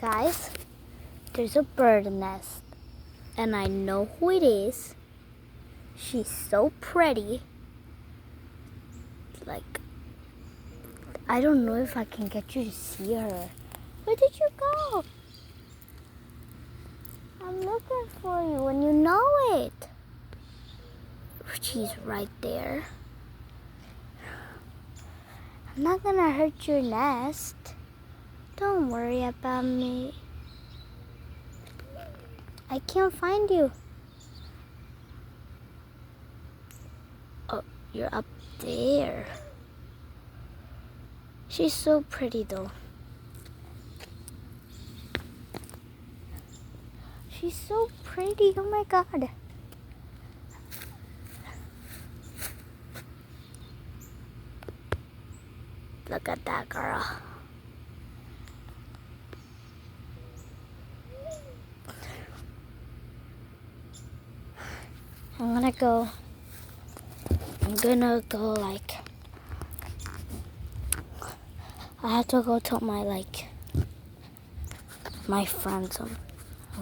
Guys, there's a bird nest, and I know who it is. She's so pretty. Like, I don't know if I can get you to see her. Where did you go? I'm looking for you and you know it. She's right there. I'm not gonna hurt your nest. Don't worry about me. I can't find you. Oh, you're up there. She's so pretty though. She's so pretty, oh my God. Look at that girl. I'm gonna go like, I have to go tell my friends. I'm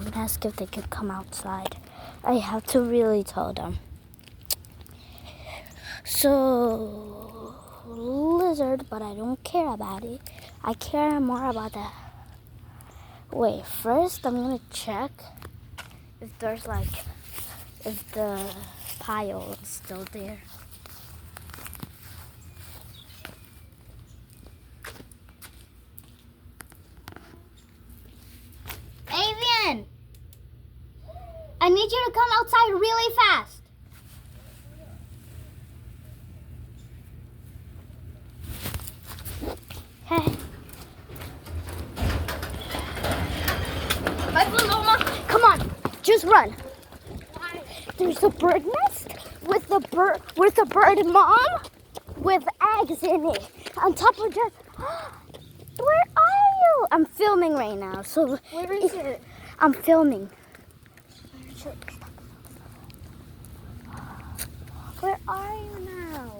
gonna ask if they could come outside. I have to really tell them. So, lizard, but I don't care about it. I care more about that. Wait, first I'm gonna check if there's if the pile is still there. Avian! I need you to come outside really fast. Hey. Bye, Paloma. Come on, just run. Why? There's a bird nest with a bird mom with eggs in it. On top of just, where are you? I'm filming right now, so. Where is it? I'm filming. Where are you now?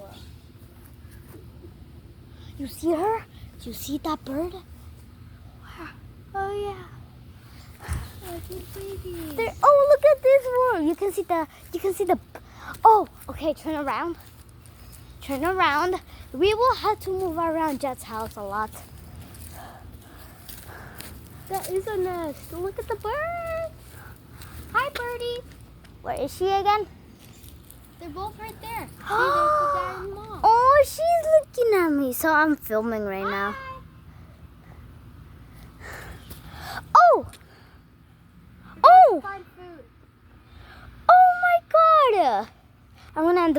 You see her? Do you see that bird? Where? Oh yeah. There, oh, look at this one. You can see the, oh, okay, turn around. Turn around. We will have to move around Jet's house a lot. That is a nest. Look at the bird. Hi, birdie. Where is she again? They're both right there. See, there's the dad and mom. Oh, she's looking at me. So I'm filming right now. Oh! Oh! Find food. Oh my God! I'm gonna end the